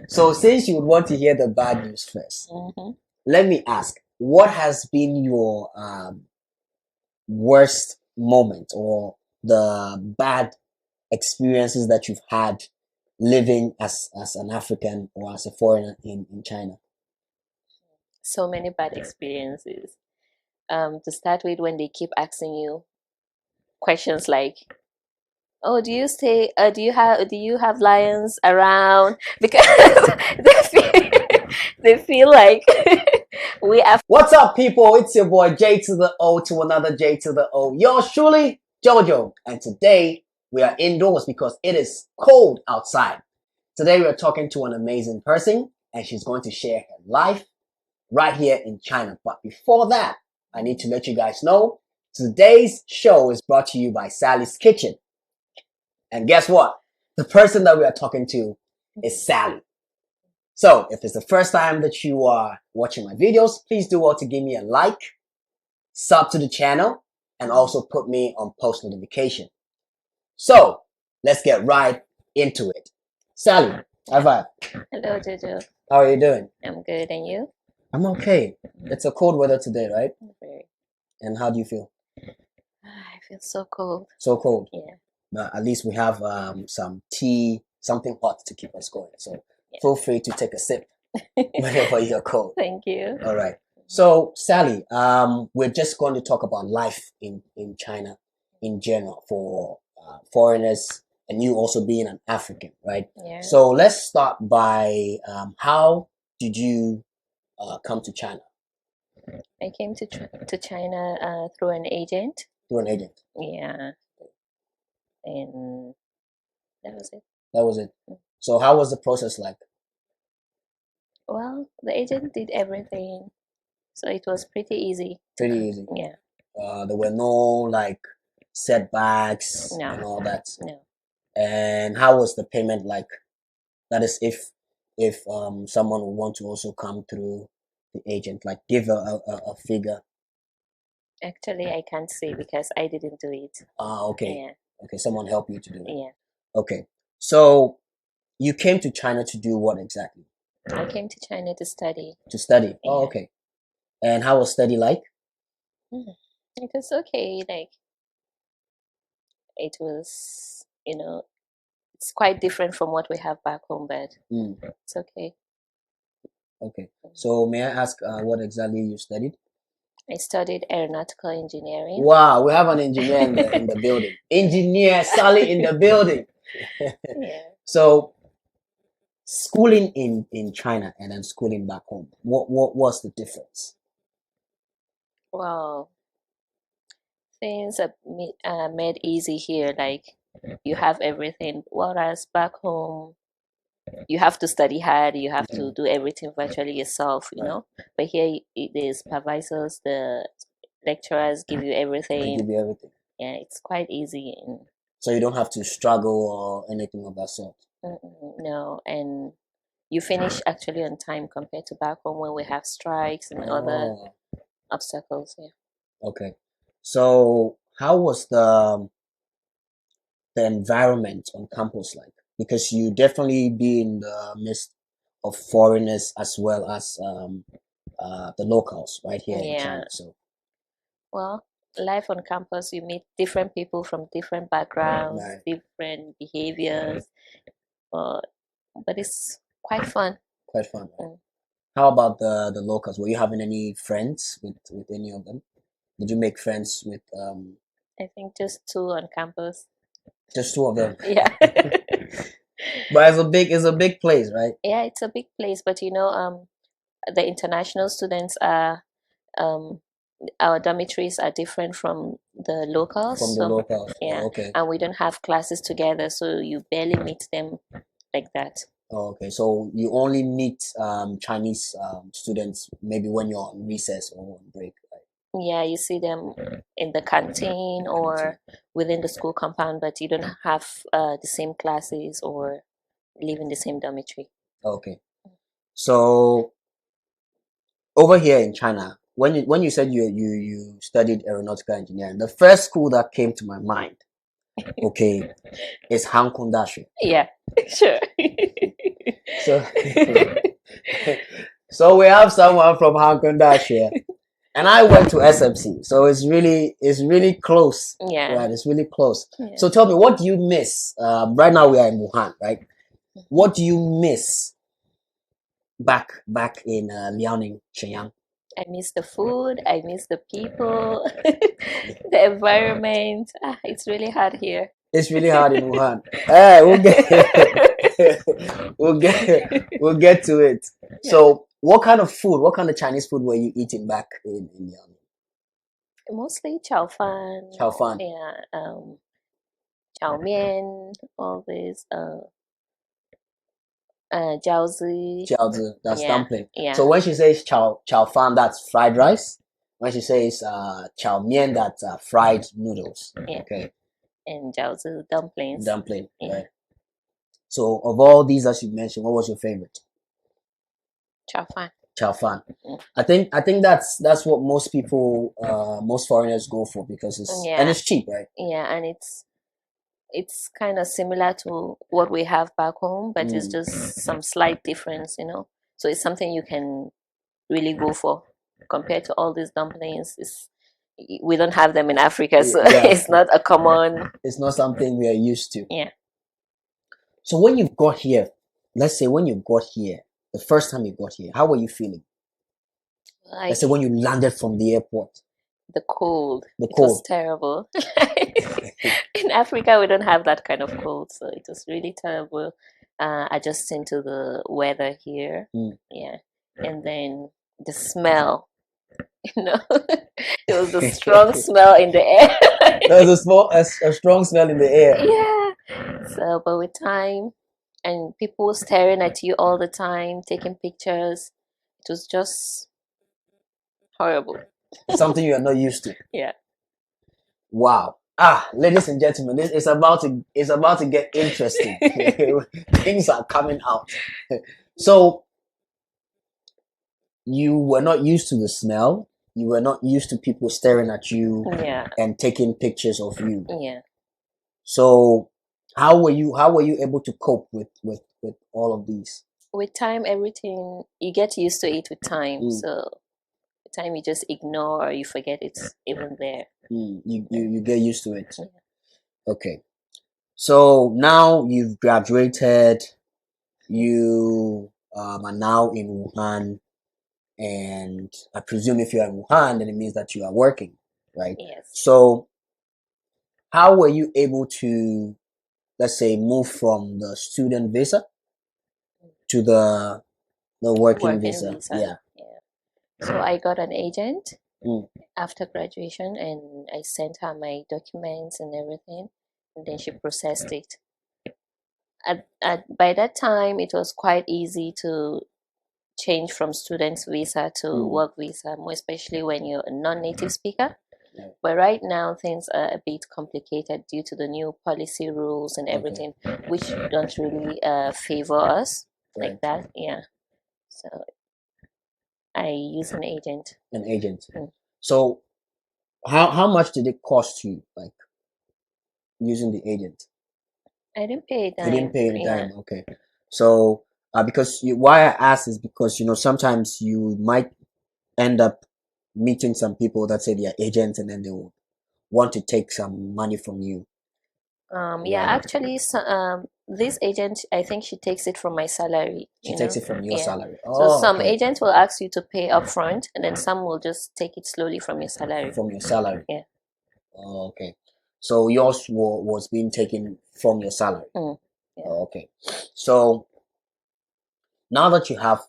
So since you would want to hear the bad news first, Mm-hmm. let me ask, what has been your worst moment or the bad experiences that you've had living as an African or as a foreigner in China? So many bad experiences. To start with, when they keep asking you questions like, "Oh, do you stay? Do you have lions around?" Because they feel like we are. What's up, people? It's your boy J to the O to another J to the O. Yours truly, Jojo. And today we are indoors because it is cold outside. Today we are talking to an amazing person and she's going to share her life right here in China. But before that, I need to let you guys know today's show is brought to you by Sally's Kitchen. And guess what? The person that we are talking to is Sally. So if it's the first time that you are watching my videos, please do well to give me a like, sub to the channel, and also put me on post notification. So let's get right into it. Sally, high five. Hello, Jojo. How are you doing? I'm good, and you? I'm okay. It's a cold weather today, right? Very. And how do you feel? I feel so cold. So cold. Yeah. But at least we have some tea, something hot to keep us going. So feel free to take a sip whenever you're cold. Thank you. All right. So Sally, we're just going to talk about life in China in general for foreigners and you also being an African, right? Yeah. So let's start by how did you come to China? I came to China through an agent. Through an agent. Yeah. And that was it. That was it. So how was the process like? Well, the agent did everything, so it was pretty easy. Pretty easy. Yeah. There were no like setbacks No. and all that. No. And how was the payment like? That is, if someone would want to also come through the agent, like give a figure. Actually, I can't say because I didn't do it. Okay. Yeah. Okay, someone helped you to do it. Yeah. Okay, so you came to China to do what exactly? I came to China to study. To study. Oh, Yeah. okay. And how was study like? It was okay. Like, it was, it's quite different from what we have back home, but it's okay. Okay. So may I ask what exactly you studied? I studied aeronautical engineering. Wow, we have an engineer in the building. Engineer Sally in the building. Yeah. So schooling in China and then schooling back home, what was the difference? Well, things are made easy here. Like, you have everything, whereas back home you have to study hard, you have to do everything virtually yourself, but here the supervisors, the lecturers give you everything. They give you everything. Yeah, it's quite easy. So you don't have to struggle or anything of that sort. No, and you finish actually on time compared to back home when we have strikes and other obstacles. Yeah. Okay. So how was the environment on campus like? Because you definitely be in the midst of foreigners as well as the locals right here in China. So well, life on campus, you meet different people from different backgrounds, right. different behaviors, but it's quite fun. Quite fun. Right? How about the locals? Were you having any friends with any of them? Did you make friends with I think just 2 on campus. Just 2 of them. Yeah. But it's a big place, right? Yeah, it's a big place, but the international students are our dormitories are different from the locals. From the locals. Yeah. Oh, okay. And we don't have classes together, so you barely meet them like that. Oh, okay. So you only meet Chinese students maybe when you're on recess or on break, right? Yeah, you see them in the canteen or within the school compound, but you don't have the same classes or live in the same dormitory. Okay. So over here in China, when you said you studied aeronautical engineering, the first school that came to my mind, okay, is Hong Kong Dashi. Yeah, sure. So, so we have someone from Hong Kong here, and I went to SMC, so it's really close. Yeah. Right, it's really close. Yeah. So tell me, what do you miss? Right now we are in Wuhan, right? What do you miss back in Liaoning, Shenyang? I miss the food. I miss the people, the environment. It's really hard here. It's really hard in Wuhan. Hey, we'll get to it. Yeah. So, what kind of Chinese food were you eating back in Liaoning? Mostly chow fan. Chow fan. Yeah. Chow mian. All this. Jiaozi. Jiaozi, that's Yeah. dumpling. Yeah. So when she says chow fan, that's fried rice. When she says chow mian, that's fried noodles. Yeah. Okay. And jiaozi dumplings. Dumpling. Yeah. Right. So of all these that you mentioned, what was your favorite? Chow fan. Chow fan. Mm. I think that's what most people, most foreigners go for because it's cheap, right? Yeah, and it's kind of similar to what we have back home, but it's just some slight difference, you know. So it's something you can really go for compared to all these dumplings. We don't have them in Africa, so it's not a common. It's not something we are used to. Yeah. So when you got here, let's say when you got here, the first time you got here, how were you feeling? Let's say when you landed from the airport. The cold. The cold. It was terrible. In Africa, we don't have that kind of cold, so it was really terrible. Adjusting to the weather here. Yeah. And then the smell, you know, it was a strong smell in the air. There was a strong smell in the air. Yeah. So, but with time and people staring at you all the time, taking pictures, it was just horrible. Something you are not used to. Yeah. Wow. Ladies and gentlemen, this is about to get interesting. Things are coming out. So you were not used to the smell. You were not used to people staring at you and taking pictures of you. Yeah. So how were you able to cope with all of these? With time, everything you get used to it with time. So with time you just ignore or you forget it's even there. You get used to it. Yeah. Okay. So now you've graduated, you are now in Wuhan, and I presume if you're in Wuhan, then it means that you are working, right? Yes. So how were you able to, let's say, move from the student visa to the working visa? Yeah. So I got an agent after graduation, and I sent her my documents and everything, and then she processed it. By that time, it was quite easy to change from student visa to work visa, more especially when you're a non-native speaker. Yeah. But right now, things are a bit complicated due to the new policy rules and everything, which don't really favor us like that. Yeah. So I use an agent. An agent. So how much did it cost you, like, using the agent? I didn't pay a dime. You didn't pay any dime. Okay. So because why I ask is because sometimes you might end up meeting some people that say they are agents, and then they will want to take some money from you. Yeah, actually, this agent, I think she takes it from my salary. She takes it from your salary. So some agents will ask you to pay upfront, and then some will just take it slowly from your salary. From your salary. Yeah. Oh, okay. So yours was being taken from your salary. Yeah. Oh, okay. So now that you have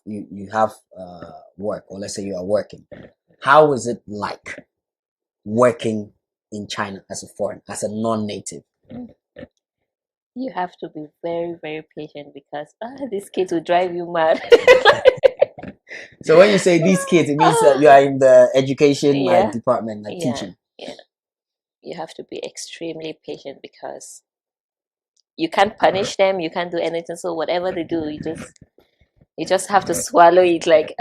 work, or let's say you are working, how is it like working in China as a non-native? You have to be very, very patient because these kids will drive you mad. So when you say these kids, it means that you are in the education department, like teaching. Yeah. You have to be extremely patient because you can't punish them, you can't do anything. So whatever they do, you just have to swallow it like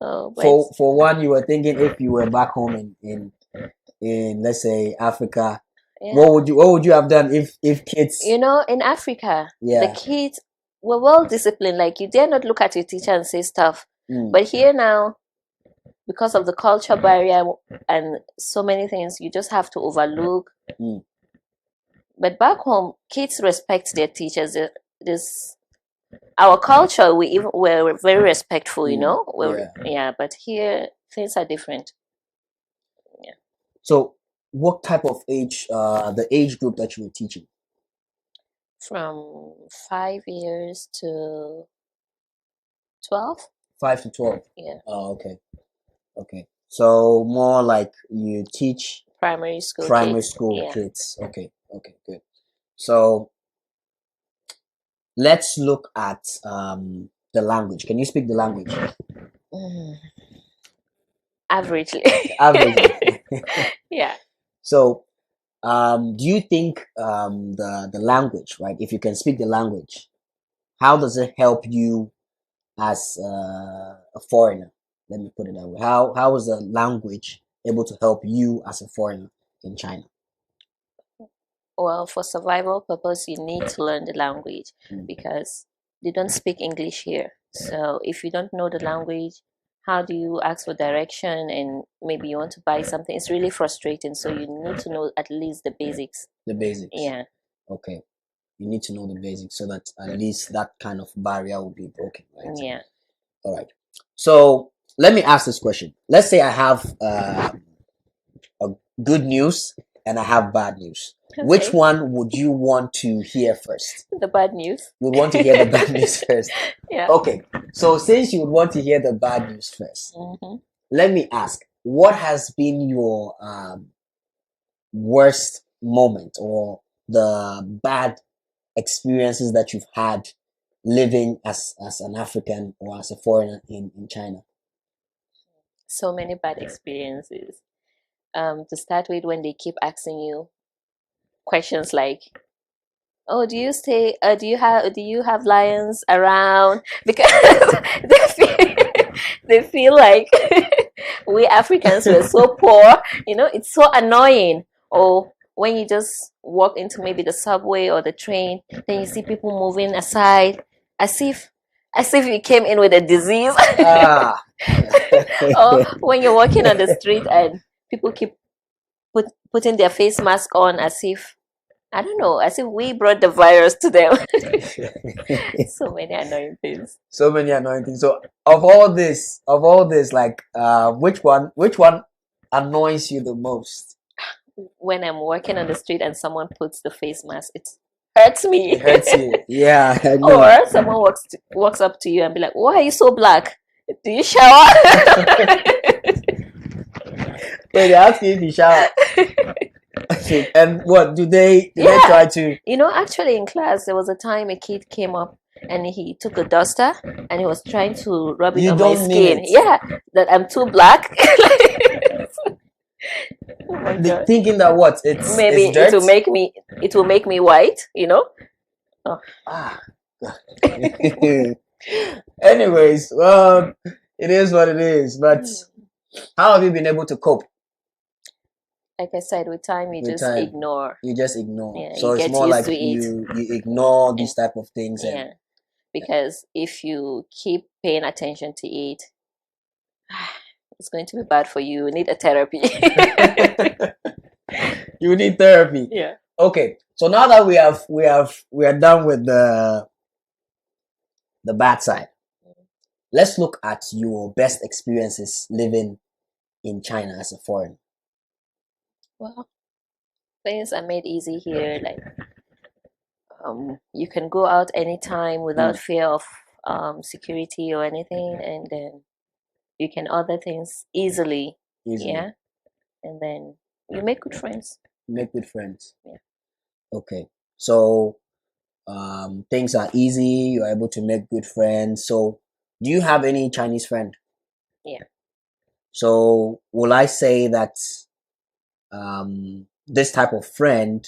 For one, you were thinking if you were back home in let's say Africa, Yeah. What would you have done if kids? You know, in Africa, the Yeah. kids were well disciplined. Like, you dare not look at your teacher and say stuff. Mm, But here now, because of the culture barrier and so many things, you just have to overlook. mm, But back home, kids respect their teachers. This our culture, we're very respectful. You know, yeah. But here things are different. Yeah. So, what type of age? The age group that you were teaching? From 5 years to 12. 5 to 12. Yeah. Oh, okay. Okay. So more like you teach Primary school primary kids. school Yeah. kids. Okay. Okay. Good. So let's look at the language. Can you speak the language? Mm. Averagely. Averagely. Yeah. So do you think the language, right? If you can speak the language, how does it help you as a foreigner? Let me put it that way. How is the language able to help you as a foreigner in China? Well, for survival purpose, you need to learn the language Mm. because they don't speak English here. So if you don't know the language, how do you ask for direction and maybe you want to buy something? It's really frustrating. So you need to know at least the basics. The basics. Yeah. Okay. You need to know the basics so that at least that kind of barrier will be broken, right? Yeah. All right. So let me ask this question. Let's say I have a good news and I have bad news. Okay. Which one would you want to hear first? The bad news. You would want to hear the bad news first. Yeah. Okay. So since you would want to hear the bad news first, let me ask, what has been your worst moment or the bad experiences that you've had living as an African or as a foreigner in China? So many bad experiences. To start with, when they keep asking you questions like, "Oh, do you stay? Do you have lions around?" Because they feel like we Africans were so poor. You know, it's so annoying. Or when you just walk into maybe the subway or the train, then you see people moving aside as if you came in with a disease. Ah. Or when you're walking on the street and people keep putting their face mask on as if, I don't know, as if we brought the virus to them. So many annoying things. So many annoying things. So of all this, like which one annoys you the most? When I'm walking on the street and someone puts the face mask, it hurts me. It hurts you. Yeah, I know. Or someone walks up to you and be like, "Why are you so black? Do you shower?" Wait, they ask you if you shower. And what do they try to? You know, actually in class there was a time a kid came up and he took a duster and he was trying to rub it on my skin. Yeah, that I'm too black. Oh my God. Thinking that what it's it will make me white, you know? Oh. Ah. Anyways, well, it is what it is. But how have you been able to cope? Like I said, with time you just ignore. You just ignore. Yeah, so it's more like you ignore these type of things. Yeah. Because if you keep paying attention to it, it's going to be bad for you. You need a therapy. You need therapy. Yeah. Okay. So now that we are done with the bad side, let's look at your best experiences living in China as a foreigner. Well, things are made easy here. Like, you can go out anytime without fear of security or anything, and then you can order things easily. Yeah, and then you make good friends. Yeah. Okay. So things are easy. You're able to make good friends. So do you have any Chinese friend? Yeah. So will I say that this type of friend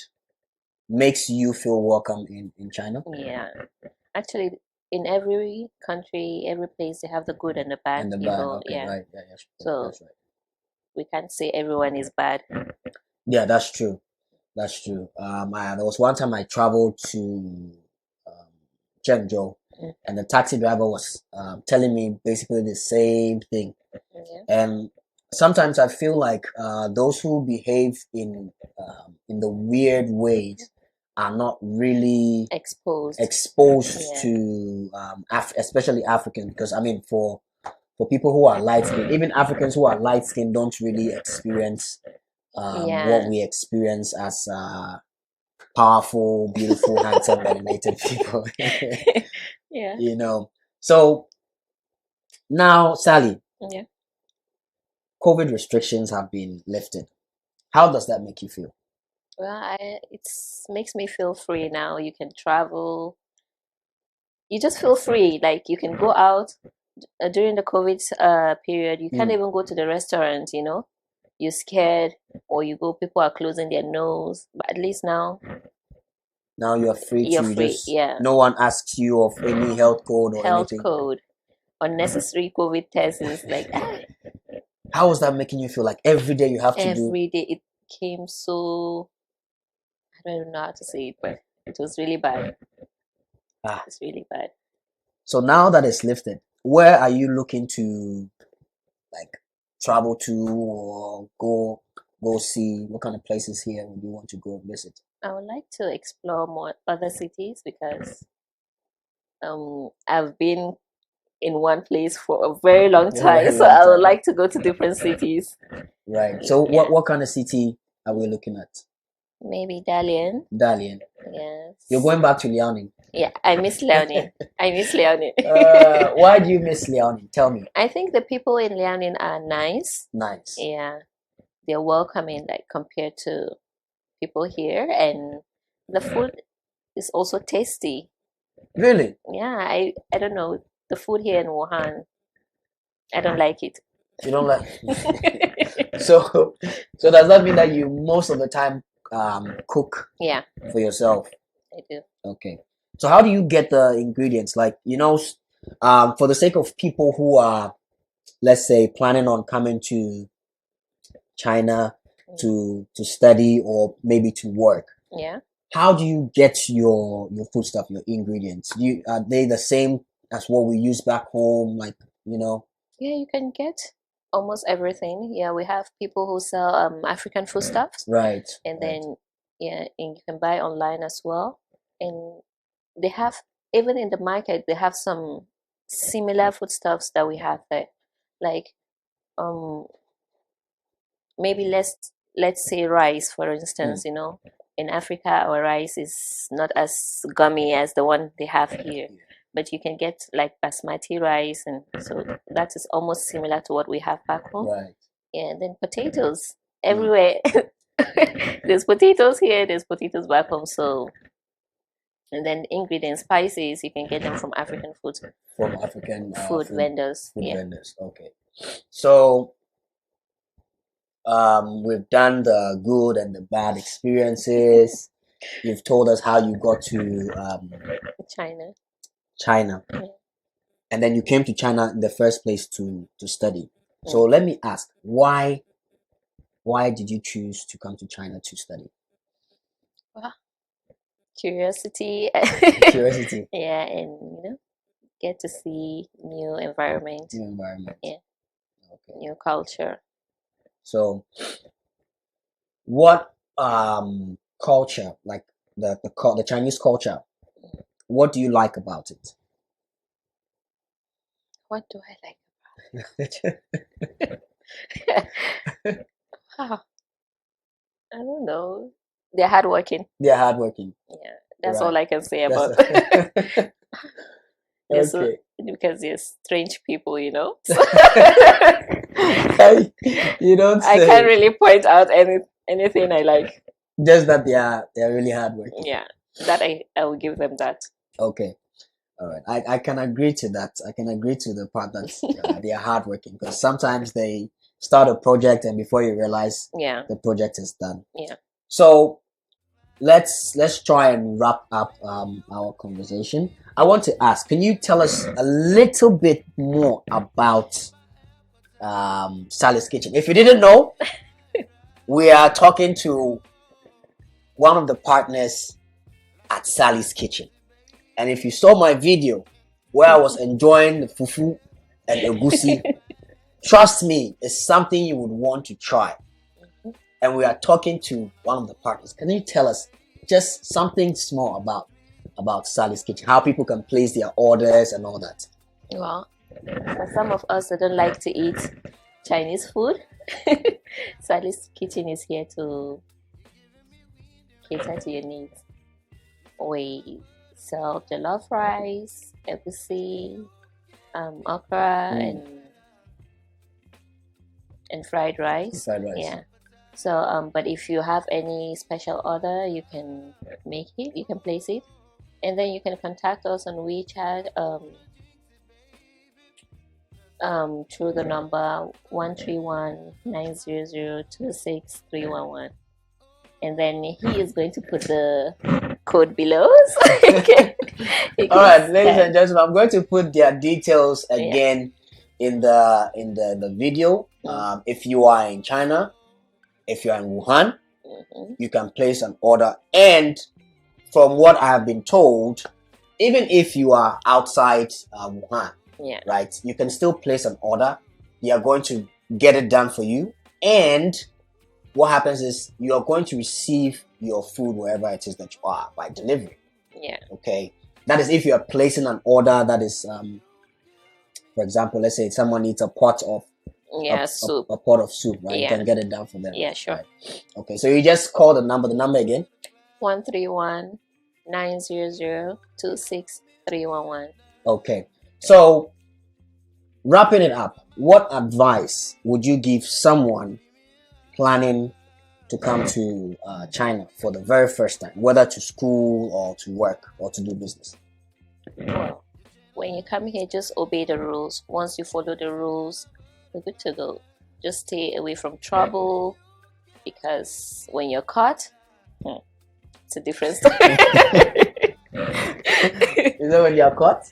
makes you feel welcome in China? Yeah. Actually, in every country, every place, they have the good and the bad people. Okay, yeah. Right. So that's right. We can't say everyone is bad. Yeah, that's true. That's true. There was one time I traveled to Jojo, and the taxi driver was telling me basically the same thing. Yeah. And sometimes I feel like those who behave in the weird ways are not really Exposed. Yeah. to especially Africans, because I mean for people who are light skinned, even Africans who are light skinned don't really experience Yeah. what we experience as powerful, beautiful, handsome, melanated people. Yeah. You know. So now, Sally, Yeah. COVID restrictions have been lifted. How does that make you feel? Well, it makes me feel free now. You can travel. You just feel free. Like you can go out during the COVID period. You can't even go to the restaurant. You know, you're scared, or you go. People are closing their nose. But at least now Now you're free you're to free. just, Yeah. no one asks you of any health code or Health anything. code, unnecessary COVID tests is like How was that making you feel? Like every day you have to do. every day. It came so, I don't even know how to say it, but it was really bad. It's really bad. So now that it's lifted, where are you looking to like travel to or go see? What kind of places here would you want to go and visit? I would like to explore more other cities because I've been in one place for a very long time, so I would like to go to different cities. Right. So Yeah. what kind of city are we looking at? Maybe Dalian. Dalian. Yes. You're going back to Liaoning. Yeah, I miss Liaoning. I miss Liaoning. Why do you miss Liaoning? Tell me. I think the people in Liaoning are nice. Nice. Yeah, they're welcoming, like compared to people here, and the food is also tasty. Really? Yeah, I don't know, the food here in Wuhan, I don't like it. You don't like. So does that mean that you most of the time cook? Yeah, for yourself? I do. Okay. So how do you get the ingredients? Like, for the sake of people who are, let's say, planning on coming to China to study or maybe to work. Yeah. How do you get your foodstuff, your ingredients? Are they the same as what we use back home? Like, Yeah, you can get almost everything. Yeah, we have people who sell African foodstuffs. Right. And then and you can buy online as well. And they have, even in the market, they have some similar foodstuffs that we have there. Like maybe let's say rice, for instance. You know, in Africa our rice is not as gummy as the one they have here, but you can get like basmati rice, and so that is almost similar to what we have back home. Right. Yeah, and then potatoes everywhere. There's potatoes here, there's potatoes back home. So, and then ingredients, spices, you can get them from African food. From African food vendors. Food vendors. Okay. So we've done the good and the bad experiences. You've told us how you got to China. Yeah. And then you came to China in the first place to study. So let me ask, why did you choose to come to China to study? Well, curiosity. Curiosity. Yeah, and get to see new environment. New environment. Yeah. Okay. New culture. So what culture, like the Chinese culture, what do you like about it? What do I like about it? I don't know. They're hardworking. They're hardworking. Yeah, that's all I can say about Okay. Because they're strange people, You don't say. I can't really point out anything I like. Just that they're really hardworking. Yeah, that I will give them that. Okay. All right. I can agree to that. I can agree to the part that they are hardworking, because sometimes they start a project and before you realize the project is done. Yeah. So let's try and wrap up our conversation. I want to ask, can you tell us a little bit more about Sally's Kitchen? If you didn't know, we are talking to one of the partners at Sally's Kitchen. And if you saw my video where I was enjoying the fufu and egusi, trust me, it's something you would want to try. And we are talking to one of the partners. Can you tell us just something small about Sally's Kitchen, how people can place their orders and all that? Well, for some of us that don't like to eat Chinese food, Sally's Kitchen is here to cater to your needs. We sell jollof rice, egusi, okra, and fried rice. Fried rice. Yeah. So, but if you have any special order, you can make it. You can place it, and then you can contact us on WeChat through the number 131-900-26311, and then he is going to put the code below. So all right, ladies and gentlemen, I'm going to put their details again in the video. If you are in China, if you are in Wuhan, you can place an order. And from what I have been told, even if you are outside Wuhan, right, you can still place an order. They are going to get it done for you. And what happens is you are going to receive your food wherever it is that you are by delivery. Yeah. Okay. That is if you are placing an order that is, for example, let's say someone needs a pot of soup. A pot of soup, right? Yeah. You can get it done for them. Yeah, sure. Right. Okay, so you just call the number again. 131-900-26311. Okay, so wrapping it up, what advice would you give someone planning to come to China for the very first time, whether to school or to work or to do business? Well, when you come here, just obey the rules. Once you follow the rules, we're good to go. Just stay away from trouble, because when you're caught, it's a different story. You know, when you're caught,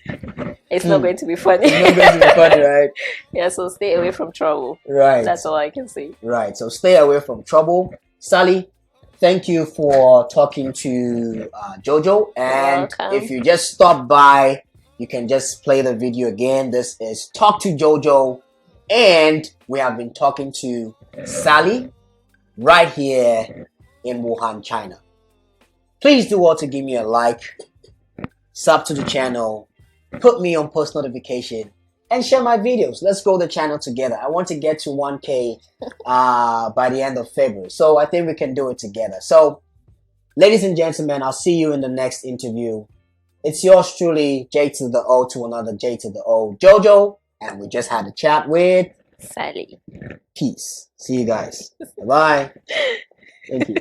it's not going to be funny. It's not going to be funny, right? Yeah, so stay away from trouble. Right. That's all I can say. Right. So stay away from trouble. Sally, thank you for talking to Jojo. And if you just stop by, you can just play the video again. This is Talk to Jojo. And we have been talking to Sally right here in Wuhan, China. Please do also give me a like, sub to the channel, put me on post notification, and share my videos. Let's grow the channel together. I want to get to 1K by the end of February. So I think we can do it together. So, ladies and gentlemen, I'll see you in the next interview. It's yours truly, J to the O to another J to the O, Jojo. And we just had a chat with Sally. Peace. See you guys. Bye-bye. Thank you.